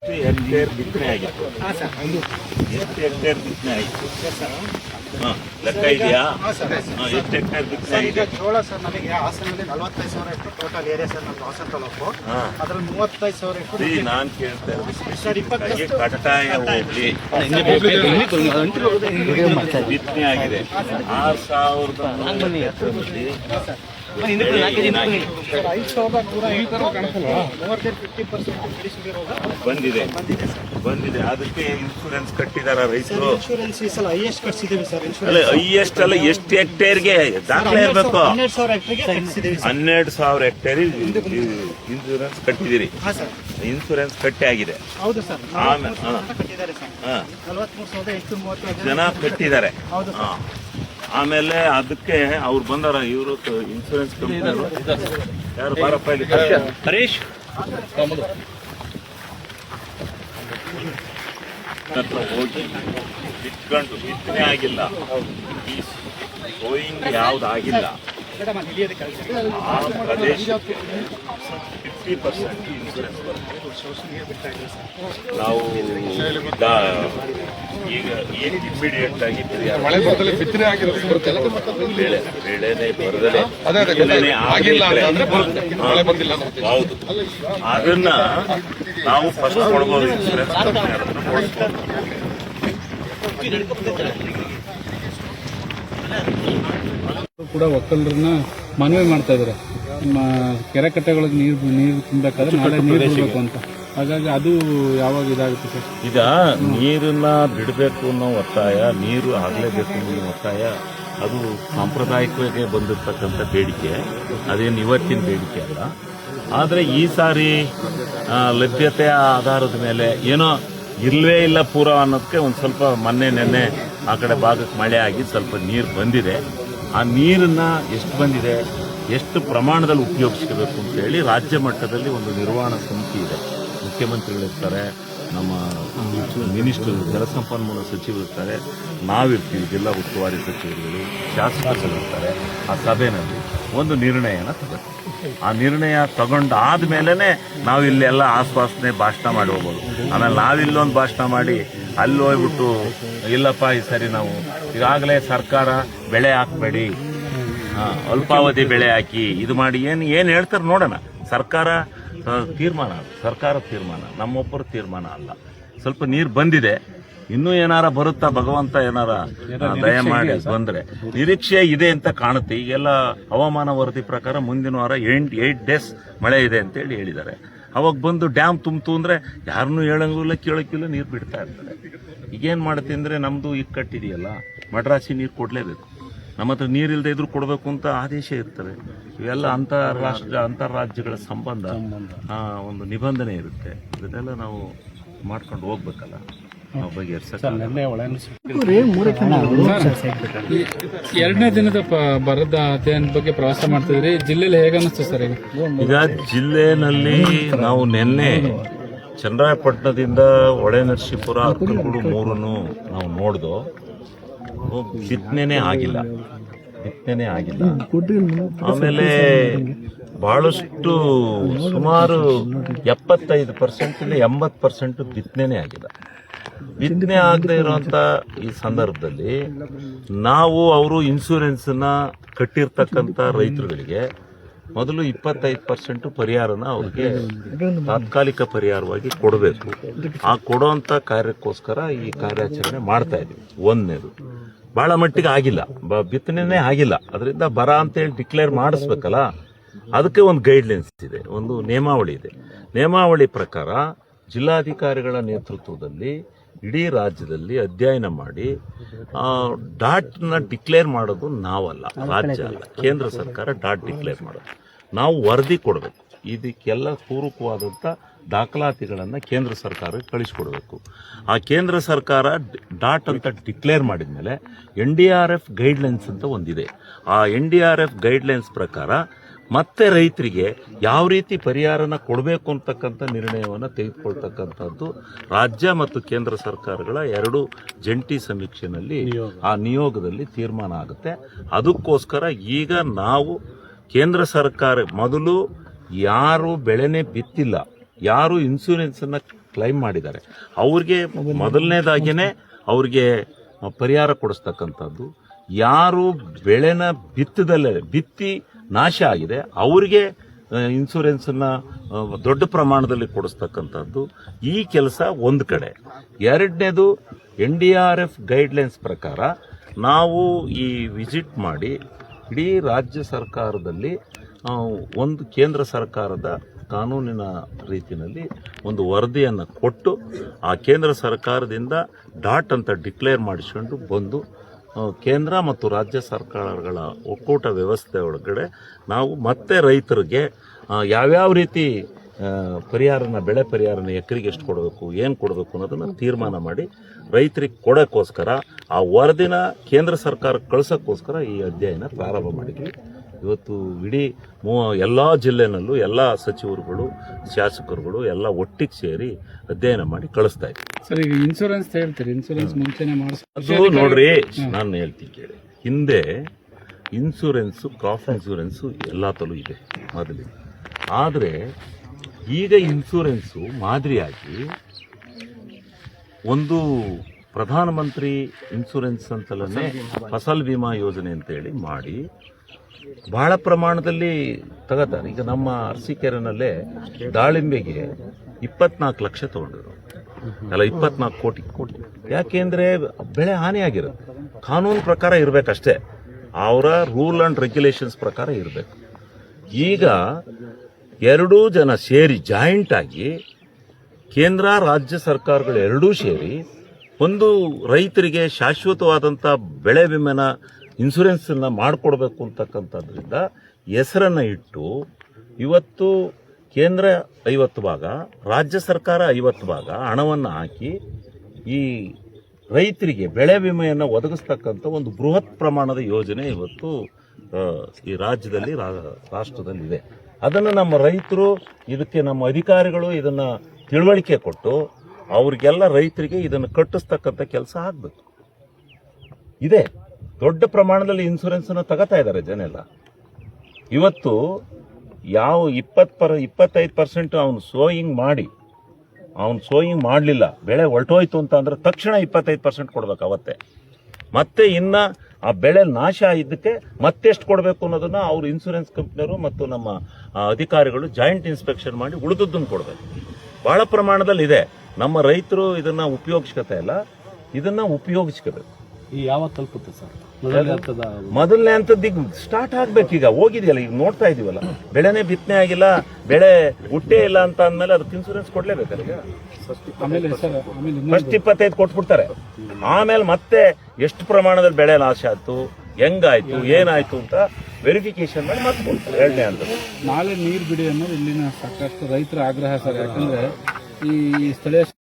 Hectare ಬಿತ್ತನೆ ಆಗಿತ್ತು. ಎಷ್ಟು ಹೆಕ್ಟೇರ್ ಬಿತ್ತನೆ ಆಗಿತ್ತು? ಲೆಕ್ಕ ಇದೆಯಾ? ಎಷ್ಟು ಹೆಕ್ಟೇರ್ ಬಿತ್ತನೆ ಆಗಿದೆ? ಜೋಳ ಸರ್ ನನಗೆ ಹಾಸನಲ್ಲಿ 45,000 ಹೆಕ್ಟರ್ ಟೋಟಲ್ ಏರಿಯಾ ಸರ್ ನಮ್ಮ ಹಾಸನ ತಾಲೂಕು. ಅದ್ರಲ್ಲಿ 35,000 ಹೆಕ್ಟರ್ ನಾನು ಕೇಳ್ತಾ ಇರೋದು ಕಟಾಯ ಹೋಗ್ಲಿ ಬಿತ್ತನೆ ಆಗಿದೆ. 6,000 ಹೆಕ್ಟರ್ನಲ್ಲಿ 5% ಬಂದಿದೆ. ಅದಕ್ಕೆ ಇನ್ಶೂರೆನ್ಸ್ ಕಟ್ಟಿದಾರ ರೈತರು? ಇನ್ಶೂರೆನ್ಸ್ ಈ ಸಲ ಹೈಯೆಸ್ಟ್ ಕಟ್ಸಿದ್ದೀವಿ ಸರ್. ಅಲ್ಲ ಹೈಯೆಸ್ಟ್ ಅಲ್ಲ, ಎಷ್ಟು ಹೆಕ್ಟೇರ್ಗೆ ದಾಖಲೆ ಇರಬೇಕು? 12,000 ಹೆಕ್ಟರ್ಗೆ ಕಟ್ಸಿದ್ದೀವಿ. 12,000 ಹೆಕ್ಟೇರ್ ಇನ್ಶೂರೆನ್ಸ್ ಕಟ್ಟಿದಿರಿ? ಇನ್ಶೂರೆನ್ಸ್ ಕಟ್ಟಿ ಆಗಿದೆ. ಹೌದು ಸರ್. ಆಮೇಲೆ ಕಟ್ಟಿದ್ದಾರೆ ಸರ್. 43,830 ಜನ ಕಟ್ಟಿದ್ದಾರೆ. ಹೌದು ಸರ್. ಆಮೇಲೆ ಅದಕ್ಕೆ ಅವ್ರು ಬಂದಾರ, ಇವರು ಇನ್ಶೂರೆನ್ಸ್ ಕಂಪನಿಯವರು ಯಾರು? ಬಾರಪ್ಪ ಇಲ್ಲಿ ಹರೀಶ್ ಹತ್ರ ಹೋಗಿ ಇಟ್ಕೊಂಡು ಬಿತ್ತನೆ ಆಗಿಲ್ಲ, ಈ ಸೋಯಿಂಗ್ ಯಾವ್ದಾಗಿಲ್ಲ, ಆ ಪ್ರದೇಶಕ್ಕೆ 50% ಇನ್ಶೂರೆನ್ಸ್ ಬರುತ್ತೆ. ನಾವು ಈಗ ಏನು ಇಮಿಡಿಯೇಟ್ ಆಗಿ ಬೆಳೆನೇ ಬರದಲೇ ಹೌದು, ಅದನ್ನ ನಾವು ಫಸ್ಟ್ ಕೊಡ್ಬೋದು. ಇನ್ಶೂರೆನ್ಸ್ ಕಂಪನಿ ಹತ್ರ ಕೊಡ್ಬೋದು. ಕೂಡ ಒಕ್ಕಲರನ್ನ ಮನವಿ ಮಾಡ್ತಾ ಇದ್ದಾರೆ, ನಿಮ್ಮ ಕೆರೆ ಕಟ್ಟೆಗಳಿಗೆ ನೀರು ತುಂಬಬೇಕಾದ್ರೆ ನಾಳೆ ನೀರು ಬಿಡಬೇಕು ಅಂತ. ಹಾಗಾಗಿ ಅದು ಯಾವಾಗ ಇದಾಗುತ್ತೆ ಸರ್? ಈಗ ನೀರನ್ನ ಬಿಡಬೇಕು ಅನ್ನೋ ಒತ್ತಾಯ, ನೀರು ಆಗಲೇಬೇಕು ಅನ್ನೋ ಒತ್ತಾಯ, ಅದು ಸಾಂಪ್ರದಾಯಿಕವಾಗಿ ಬಂದಿರತಕ್ಕಂಥ ಬೇಡಿಕೆ, ಅದೇನು ಇವತ್ತಿನ ಬೇಡಿಕೆ ಅಲ್ಲ. ಆದರೆ ಈ ಸಾರಿ ಲಭ್ಯತೆಯ ಆಧಾರದ ಮೇಲೆ ಏನೋ ಇಲ್ಲವೇ ಇಲ್ಲ ಪೂರ ಅನ್ನೋದಕ್ಕೆ ಒಂದು ಸ್ವಲ್ಪ ನೆನ್ನೆ ಆ ಕಡೆ ಭಾಗಕ್ಕೆ ಮಳೆ ಆಗಿ ಸ್ವಲ್ಪ ನೀರು ಬಂದಿದೆ. ಆ ನೀರನ್ನ ಎಷ್ಟು ಬಂದಿದೆ, ಎಷ್ಟು ಪ್ರಮಾಣದಲ್ಲಿ ಉಪಯೋಗಿಸ್ಕೋಬೇಕು ಅಂತ ಹೇಳಿ ರಾಜ್ಯ ಮಟ್ಟದಲ್ಲಿ ಒಂದು ನಿರ್ವಹಣಾ ಸಮಿತಿ ಇದೆ. ಮುಖ್ಯಮಂತ್ರಿಗಳಿರ್ತಾರೆ, ನಮ್ಮ ಮಿನಿಸ್ಟರ್ ಜಲಸಂಪನ್ಮೂಲ ಸಚಿವರಿರ್ತಾರೆ, ನಾವಿರ್ತೀವಿ, ಜಿಲ್ಲಾ ಉಸ್ತುವಾರಿ ಸಚಿವರುಗಳು, ಶಾಸಕರಿರ್ತಾರೆ. ಆ ಸಭೆಯಲ್ಲಿ ಒಂದು ನಿರ್ಣಯನ ತಗೋತೀವಿ. ಆ ನಿರ್ಣಯ ತಗೊಂಡಾದ್ಮೇಲೆ ನಾವು ಇಲ್ಲೆಲ್ಲ ಆಶ್ವಾಸನೆ ಭಾಷಣ ಮಾಡಿ ಹೋಗ್ಬೋದು. ಆಮೇಲೆ ನಾವಿಲ್ಲೊಂದು ಭಾಷಣ ಮಾಡಿ ಅಲ್ಲಿ ಹೋಗ್ಬಿಟ್ಟು ಇಲ್ಲಪ್ಪ ಈ ಸರಿ ನಾವು ಈಗಾಗಲೇ ಸರ್ಕಾರ ಬೆಳೆ ಹಾಕಬೇಡಿ, ಅಲ್ಪಾವಧಿ ಬೆಳೆ ಹಾಕಿ ಇದು ಮಾಡಿ ಏನು ಹೇಳ್ತಾರೆ ನೋಡೋಣ. ಸರ್ಕಾರ ತೀರ್ಮಾನ, ನಮ್ಮೊಬ್ಬರ ತೀರ್ಮಾನ ಅಲ್ಲ. ಸ್ವಲ್ಪ ನೀರು ಬಂದಿದೆ, ಇನ್ನೂ ಏನಾರ ಬರುತ್ತಾ, ಭಗವಂತ ಏನಾರ ದಯಮಾಡಿ ಬಂದ್ರೆ ನಿರೀಕ್ಷೆ ಇದೆ ಅಂತ ಕಾಣುತ್ತೆ. ಈಗೆಲ್ಲ ಹವಾಮಾನ ವರದಿ ಪ್ರಕಾರ ಮುಂದಿನ ವಾರ 8 ಡೇಸ್ ಮಳೆ ಇದೆ ಅಂತೇಳಿ ಹೇಳಿದ್ದಾರೆ. ಅವಾಗ ಬಂದು ಡ್ಯಾಮ್ ತುಂಬಿತು ಅಂದ್ರೆ ಯಾರನ್ನೂ ಹೇಳಂಗಿಲ್ಲ, ಕೇಳೋಕ್ಕಿಲ್ಲ, ನೀರು ಬಿಡ್ತಾ ಇರ್ತಾರೆ. ಈಗೇನು ಮಾಡುತ್ತೆ ಅಂದರೆ ನಮ್ಮದು ಇಕ್ಕಟ್ಟಿದೆಯಲ್ಲ, ಮಡ್ರಾಸಿ ನೀರು ಕೊಡಲೇಬೇಕು. ನಮ್ಮ ಹತ್ರ ನೀರಿಲ್ಲದೆ ಇದ್ರೂ ಕೊಡಬೇಕು ಅಂತ ಆದೇಶ ಇರ್ತವೆ. ಇವೆಲ್ಲ ಅಂತಾರಾಜ್ಯಗಳ ಸಂಬಂಧ, ಒಂದು ನಿಬಂಧನೆ ಇರುತ್ತೆ. ಇದನ್ನೆಲ್ಲ ನಾವು ಮಾಡ್ಕೊಂಡು ಹೋಗ್ಬೇಕಲ್ಲ, ನಾವು ಬಗೆಹರಿಸಕ್ಕೆ. ಎರಡನೇ ದಿನದ ಬರದ ಅಧ್ಯಯನದ ಬಗ್ಗೆ ಪ್ರವಾಸ ಮಾಡ್ತಿದ್ರಿ, ಜಿಲ್ಲೆಯಲ್ಲಿ ಹೇಗೆ ಅನ್ನಿಸ್ತು ಸರ್? ಈಗ ಜಿಲ್ಲೆನಲ್ಲಿ ನಾವು ನಿನ್ನೆ ಚನ್ನರಾಯಪಟ್ಟಣದಿಂದ ಹೊಳೆನರಸೀಪುರ, ಅಕ್ಕನಗೂಡು ಮೂರನ್ನು ನಾವು ನೋಡ್ದು. ಬಿತ್ತನೆ ಆಗಿಲ್ಲ. ಆಮೇಲೆ ಬಹಳಷ್ಟು ಸುಮಾರು 75% 80% ಬಿತ್ತನೆ ಆಗಿಲ್ಲ. ಬಿತ್ತನೆ ಆಗದೆ ಇರುವಂತ ಈ ಸಂದರ್ಭದಲ್ಲಿ ನಾವು ಅವರು ಇನ್ಶೂರೆನ್ಸ್ನ ಕಟ್ಟಿರ್ತಕ್ಕಂಥ ರೈತರುಗಳಿಗೆ ಮೊದಲು 25% ಪರಿಹಾರನ ಅವ್ರಿಗೆ ತಾತ್ಕಾಲಿಕ ಪರಿಹಾರವಾಗಿ ಕೊಡಬೇಕು. ಆ ಕೊಡುವಂಥ ಕಾರ್ಯಕ್ಕೋಸ್ಕರ ಈ ಕಾರ್ಯಾಚರಣೆ ಮಾಡ್ತಾ ಇದ್ದೀವಿ. ಒಂದನೇದು ಬಹಳ ಮಟ್ಟಿಗೆ ಆಗಿಲ್ಲ, ಬಿತ್ತನೆ ಆಗಿಲ್ಲ. ಅದರಿಂದ ಬರ ಅಂತೇಳಿ ಡಿಕ್ಲೇರ್ ಮಾಡಿಸ್ಬೇಕಲ್ಲ, ಅದಕ್ಕೆ ಒಂದು ಗೈಡ್ಲೈನ್ಸ್ ಇದೆ, ಒಂದು ನಿಯಮಾವಳಿ ಇದೆ. ನಿಯಮಾವಳಿ ಪ್ರಕಾರ ಜಿಲ್ಲಾಧಿಕಾರಿಗಳ ನೇತೃತ್ವದಲ್ಲಿ ಇಡೀ ರಾಜ್ಯದಲ್ಲಿ ಅಧ್ಯಯನ ಮಾಡಿ ಡಾಟ್ನ ಡಿಕ್ಲೇರ್ ಮಾಡೋದು ನಾವಲ್ಲ, ರಾಜ್ಯ ಅಲ್ಲ, ಕೇಂದ್ರ ಸರ್ಕಾರ ಡಾಟ್ ಡಿಕ್ಲೇರ್ ಮಾಡೋದು. ನಾವು ವರದಿ ಕೊಡಬೇಕು. ಇದಕ್ಕೆಲ್ಲ ಪೂರಕವಾದಂಥ ದಾಖಲಾತಿಗಳನ್ನು ಕೇಂದ್ರ ಸರ್ಕಾರಕ್ಕೆ ಕಳಿಸ್ಕೊಡ್ಬೇಕು. ಆ ಕೇಂದ್ರ ಸರ್ಕಾರ ಡಾಟ್ ಅಂತ ಡಿಕ್ಲೇರ್ ಮಾಡಿದ ಮೇಲೆ NDRF ಗೈಡ್ಲೈನ್ಸ್ ಅಂತ ಒಂದಿದೆ. ಆ NDRF ಗೈಡ್ಲೈನ್ಸ್ ಪ್ರಕಾರ ಮತ್ತೆ ರೈತರಿಗೆ ಯಾವ ರೀತಿ ಪರಿಹಾರನ ಕೊಡಬೇಕು ಅಂತಕ್ಕಂಥ ನಿರ್ಣಯವನ್ನು ತೆಗೆದುಕೊಳ್ತಕ್ಕಂಥದ್ದು ರಾಜ್ಯ ಮತ್ತು ಕೇಂದ್ರ ಸರ್ಕಾರಗಳ ಎರಡು ಜಂಟಿ ಸಮೀಕ್ಷೆಯಲ್ಲಿ ಆ ನಿಯೋಗದಲ್ಲಿ ತೀರ್ಮಾನ ಆಗುತ್ತೆ. ಅದಕ್ಕೋಸ್ಕರ ಈಗ ನಾವು ಕೇಂದ್ರ ಸರ್ಕಾರ ಮೊದಲು ಯಾರು ಬೆಳೆನೇ ಬಿತ್ತಿಲ್ಲ, ಯಾರು ಇನ್ಶೂರೆನ್ಸನ್ನು ಕ್ಲೈಮ್ ಮಾಡಿದ್ದಾರೆ. ಅವ್ರಿಗೆ ಮೊದಲನೇದಾಗಿಯೇ ಅವ್ರಿಗೆ ಪರಿಹಾರ ಕೊಡಿಸ್ತಕ್ಕಂಥದ್ದು, ಯಾರು ಬೆಳೆನ ಬಿತ್ತಿ ನಾಶ ಆಗಿದೆ ಅವ್ರಿಗೆ ಇನ್ಸೂರೆನ್ಸನ್ನು ದೊಡ್ಡ ಪ್ರಮಾಣದಲ್ಲಿ ಕೊಡಿಸ್ತಕ್ಕಂಥದ್ದು ಈ ಕೆಲಸ ಒಂದು ಕಡೆ. ಎರಡನೇದು NDRF ಗೈಡ್ಲೈನ್ಸ್ ಪ್ರಕಾರ ನಾವು ಈ ವಿಸಿಟ್ ಮಾಡಿ ಇಡೀ ರಾಜ್ಯ ಸರ್ಕಾರದಲ್ಲಿ ಒಂದು ಕೇಂದ್ರ ಸರ್ಕಾರದ ಕಾನೂನಿನ ರೀತಿಯಲ್ಲಿ ಒಂದು ವರದಿಯನ್ನು ಕೊಟ್ಟು ಆ ಕೇಂದ್ರ ಸರ್ಕಾರದಿಂದ ಡಾಟ್ ಅಂತ ಡಿಕ್ಲೇರ್ ಮಾಡಿಸ್ಕೊಂಡು ಬಂದು ಕೇಂದ್ರ ಮತ್ತು ರಾಜ್ಯ ಸರ್ಕಾರಗಳ ಒಕ್ಕೂಟ ವ್ಯವಸ್ಥೆ ಒಳಗಡೆ ನಾವು ಮತ್ತೆ ರೈತರಿಗೆ ಯಾವ್ಯಾವ ರೀತಿ ಬೆಳೆ ಪರಿಹಾರನ ಎಕರೆಗೆ ಎಷ್ಟು ಕೊಡಬೇಕು, ಏನು ಕೊಡಬೇಕು ಅನ್ನೋದನ್ನು ತೀರ್ಮಾನ ಮಾಡಿ ರೈತರಿಗೆ ಕೊಡೋಕ್ಕೋಸ್ಕರ ಆ ವರದಿನ ಕೇಂದ್ರ ಸರ್ಕಾರಕ್ಕೆ ಕಳ್ಸೋಕ್ಕೋಸ್ಕರ ಈ ಅಧ್ಯಯನ ಪ್ರಾರಂಭ ಮಾಡಿದ್ವಿ. ಇವತ್ತು ಇಡೀ ಎಲ್ಲ ಜಿಲ್ಲೆನಲ್ಲೂ ಎಲ್ಲ ಸಚಿವರುಗಳು, ಶಾಸಕರುಗಳು ಎಲ್ಲ ಒಟ್ಟಿಗೆ ಸೇರಿ ಅಧ್ಯಯನ ಮಾಡಿ ಕಳಿಸ್ತಾ ಇದ್ವಿ. ಸರ್, ಈಗ ಇನ್ಸೂರೆನ್ಸ್ ಹೇಳ್ತೀರಿ, ಇನ್ಸೂರೆನ್ಸ್ ಮುಂಚೆನೆ ಅದು ನೋಡ್ರಿ, ನಾನು ಹೇಳ್ತೀನಿ ಕೇಳಿ. ಹಿಂದೆ ಇನ್ಸೂರೆನ್ಸು, ಕ್ರಾಪ್ ಇನ್ಸೂರೆನ್ಸು ಎಲ್ಲ ತಲೂ ಇದೆ ಮೊದಲಿಗೆ. ಆದರೆ ಈಗ ಇನ್ಸೂರೆನ್ಸು ಮಾದರಿಯಾಗಿ ಒಂದು ಪ್ರಧಾನಮಂತ್ರಿ ಇನ್ಸೂರೆನ್ಸ್ ಅಂತಲೇ ಫಸಲ್ ಬಿಮಾ ಯೋಜನೆ ಅಂತೇಳಿ ಮಾಡಿ ಬಹಳ ಪ್ರಮಾಣದಲ್ಲಿ ತಗೋತಾರೆ. ಈಗ ನಮ್ಮ ಅರಸೀಕೆರೆನಲ್ಲೇ ದಾಳಿಂಬೆಗೆ 24 ಲಕ್ಷ ತಗೊಂಡಿರು, ಅಲ್ಲ 24 ಕೋಟಿ. ಯಾಕೆಂದ್ರೆ ಬೆಳೆ ಹಾನಿಯಾಗಿರುತ್ತೆ. ಕಾನೂನು ಪ್ರಕಾರ ಇರಬೇಕಷ್ಟೇ, ಅವರ ರೂಲ್ ಅಂಡ್ ರೆಗ್ಯುಲೇಷನ್ಸ್ ಪ್ರಕಾರ ಇರಬೇಕು. ಈಗ ಎರಡೂ ಜನ ಸೇರಿ ಜಾಯಿಂಟ್ ಆಗಿ ಕೇಂದ್ರ ರಾಜ್ಯ ಸರ್ಕಾರಗಳು ಎರಡೂ ಸೇರಿ ಒಂದು ರೈತರಿಗೆ ಶಾಶ್ವತವಾದಂಥ ಬೆಳೆ ವಿಮೆನ ಇನ್ಸೂರೆನ್ಸನ್ನು ಮಾಡಿಕೊಡ್ಬೇಕು ಅಂತಕ್ಕಂಥದ್ರಿಂದ ಹೆಸರನ್ನು ಇಟ್ಟು ಇವತ್ತು ಕೇಂದ್ರ 50 ಭಾಗ, ರಾಜ್ಯ ಸರ್ಕಾರ 50 ಭಾಗ ಹಣವನ್ನು ಹಾಕಿ ಈ ರೈತರಿಗೆ ಬೆಳೆ ವಿಮೆಯನ್ನು ಒದಗಿಸ್ತಕ್ಕಂಥ ಒಂದು ಬೃಹತ್ ಪ್ರಮಾಣದ ಯೋಜನೆ ಇವತ್ತು ಈ ರಾಜ್ಯದಲ್ಲಿ, ರಾಷ್ಟ್ರದಲ್ಲಿದೆ. ಅದನ್ನು ನಮ್ಮ ರೈತರು, ಇದಕ್ಕೆ ನಮ್ಮ ಅಧಿಕಾರಿಗಳು ಇದನ್ನು ತಿಳುವಳಿಕೆ ಕೊಟ್ಟು ಅವ್ರಿಗೆಲ್ಲ ರೈತರಿಗೆ ಇದನ್ನು ಕಟ್ಟಿಸ್ತಕ್ಕಂಥ ಕೆಲಸ ಆಗಬೇಕು. ಇದೆ ದೊಡ್ಡ ಪ್ರಮಾಣದಲ್ಲಿ ಇನ್ಸೂರೆನ್ಸನ್ನು ತಗೋತಾ ಇದ್ದಾರೆ ಜನ ಎಲ್ಲ. ಇವತ್ತು ಯಾವ 25% ಅವನು ಸೋಯಿಂಗ್ ಮಾಡಲಿಲ್ಲ, ಬೆಳೆ ಹೊರಟೋಯ್ತು ಅಂತ ಅಂದ್ರೆ ತಕ್ಷಣ 25% ಕೊಡ್ಬೇಕು ಅವತ್ತೇ. ಮತ್ತೆ ಇನ್ನು ಆ ಬೆಳೆ ನಾಶ ಆಗಿದ್ದಕ್ಕೆ ಮತ್ತೆಷ್ಟು ಕೊಡಬೇಕು ಅನ್ನೋದನ್ನ ಅವ್ರು ಇನ್ಸೂರೆನ್ಸ್ ಕಂಪ್ನಿಯವರು ಮತ್ತು ನಮ್ಮ ಅಧಿಕಾರಿಗಳು ಜಾಯಿಂಟ್ ಇನ್ಸ್ಪೆಕ್ಷನ್ ಮಾಡಿ ಉಳಿದದ್ದನ್ನು ಕೊಡಬೇಕು. ಬಹಳ ಪ್ರಮಾಣದಲ್ಲಿ ಇದೆ. ನಮ್ಮ ರೈತರು ಇದನ್ನ ಉಪಯೋಗಿಸ್ಕೊತಾ ಇಲ್ಲ, ಇದನ್ನ ಉಪಯೋಗಿಸ್ಕೋಬೇಕು. ಈ ಯಾವಾಗ ತಲುಪುತ್ತೆ ಸರ್? ಮೊದಲನೇ ಹಂತದ್ದು ಸ್ಟಾರ್ಟ್ ಆಗ್ಬೇಕು. ಈಗ ಹೋಗಿದೆಯಲ್ಲ, ಈಗ ನೋಡ್ತಾ ಇದೀವಲ್ಲ, ಬೆಳೆನೇ ಬಿತ್ತನೆ ಆಗಿಲ್ಲ, ಬೆಳೆ ಹುಟ್ಟೇ ಇಲ್ಲ ಅಂತ ಅಂದ್ಮೇಲೆ ಅದಕ್ಕೆ ಇನ್ಸೂರೆನ್ಸ್ ಕೊಡ್ಲೇಬೇಕಲ್ಲ. ಈಗ ಫಸ್ಟ್ 25 ಕೊಟ್ಬಿಡ್ತಾರೆ. ಆಮೇಲೆ ಮತ್ತೆ ಎಷ್ಟು ಪ್ರಮಾಣದಲ್ಲಿ ಬೆಳೆ ನಾಶ ಆಯ್ತು, ಹೆಂಗಾಯ್ತು, ಏನಾಯ್ತು ಅಂತ ವೆರಿಫಿಕೇಶನ್ ಮಾಡಿ ಮತ್ತೆ ಕೊಡ್ತಾರೆ. ಎರಡನೇ ಹಂತದ್ದು ನಾಳೆ ನೀರು ಬಿಡಿ ಅನ್ನೋದು ಇಲ್ಲಿನ ಸಾಕಷ್ಟು ರೈತರ ಆಗ್ರಹ ಸರ್. ಯಾಕಂದ್ರೆ ಈ ಸ್ಥಳೀಯ